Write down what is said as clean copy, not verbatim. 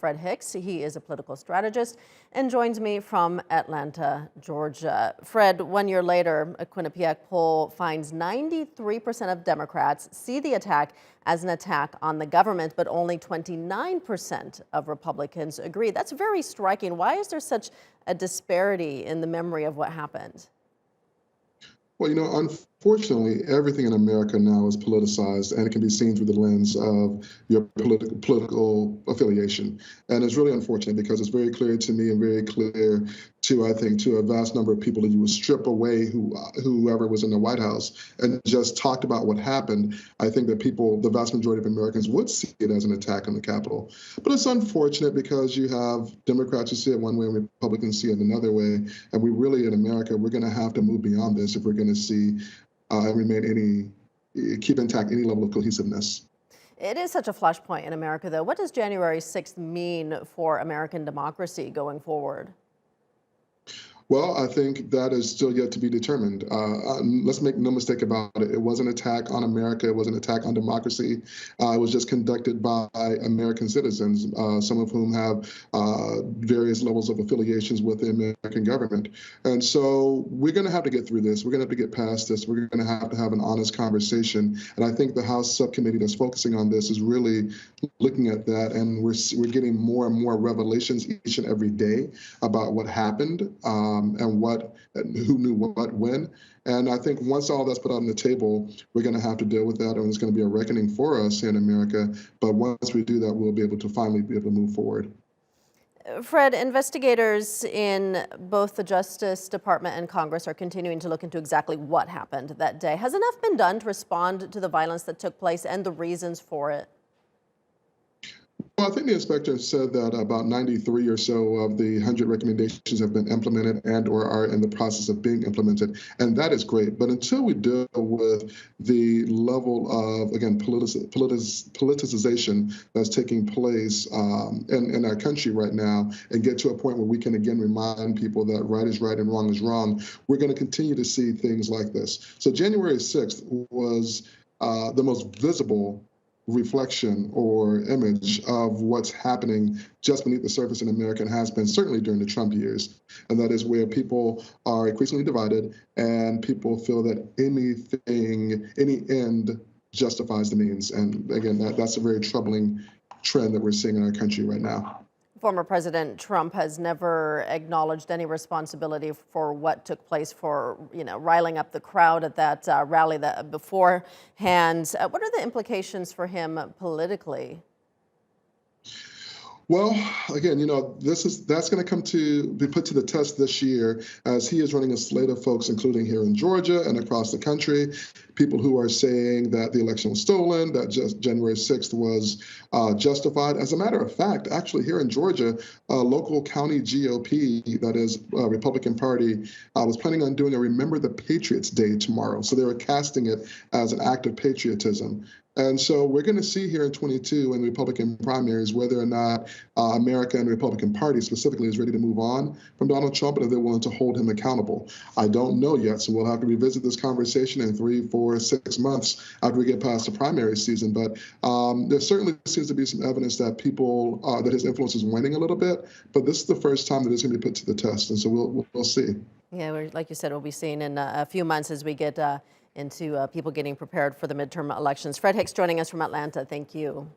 Fred Hicks. He is a political strategist and joins me from Atlanta, Georgia. Fred, 1 year later, a Quinnipiac poll finds 93% of Democrats see the attack as an attack on the government, but only 29% of Republicans agree. That's very striking. Why is there such a disparity in the memory of what happened? Well, unfortunately, everything in America now is politicized, and it can be seen through the lens of your political affiliation. And it's really unfortunate because it's very clear to me and very clear to, I think, to a vast number of people that you would strip away whoever was in the White House and just talked about what happened. I think that the vast majority of Americans would see it as an attack on the Capitol. But it's unfortunate because you have Democrats who see it one way and Republicans see it another way. And we really, in America, we're going to have to move beyond this if we're going to see and keep intact any level of cohesiveness. It is such a flashpoint in America, though. What does January 6th mean for American democracy going forward? Well, I think that is still yet to be determined. Let's make no mistake about it. It was an attack on America. It was an attack on democracy. It was just conducted by American citizens, some of whom have various levels of affiliations with the American government. And so we're going to have to get through this. We're going to have to get past this. We're going to have an honest conversation. And I think the House subcommittee that's focusing on this is really looking at that. And we're getting more and more revelations each and every day about what happened. And who knew what when. And I think once all that's put out on the table, we're going to have to deal with that, and it's going to be a reckoning for us here in America. But once we do that, we'll be able to finally move forward. Fred, investigators in both the Justice Department and Congress are continuing to look into exactly what happened that day. Has enough been done to respond to the violence that took place and the reasons for it? Well, I think the inspector said that about 93 or so of the 100 recommendations have been implemented and or are in the process of being implemented. And that is great. But until we deal with the level of, again, politicization that's taking place in our country right now and get to a point where we can, again, remind people that right is right and wrong is wrong, we're going to continue to see things like this. So January 6th was the most visible reflection or image of what's happening just beneath the surface in America, and has been certainly during the Trump years. And that is where people are increasingly divided and people feel that any end justifies the means. And again, that's a very troubling trend that we're seeing in our country right now. Former President Trump has never acknowledged any responsibility for what took place for, riling up the crowd at that rally beforehand. What are the implications for him politically? Well, again, that's going to be put to the test this year as he is running a slate of folks, including here in Georgia and across the country, people who are saying that the election was stolen, that just January 6th was justified. As a matter of fact, actually here in Georgia, local county GOP, that is Republican Party, was planning on doing a Remember the Patriots Day tomorrow. So they were casting it as an act of patriotism. And so we're going to see here in 22 in the Republican primaries whether or not America and the Republican Party specifically is ready to move on from Donald Trump and if they're willing to hold him accountable. I don't know yet, so we'll have to revisit this conversation in 3, 4, 6 months after we get past the primary season. But there certainly seems to be some evidence that that his influence is waning a little bit. But this is the first time that it's going to be put to the test, and so we'll see. Yeah, like you said, we'll be seeing in a few months as we get into people getting prepared for the midterm elections. Fred Hicks joining us from Atlanta. Thank you.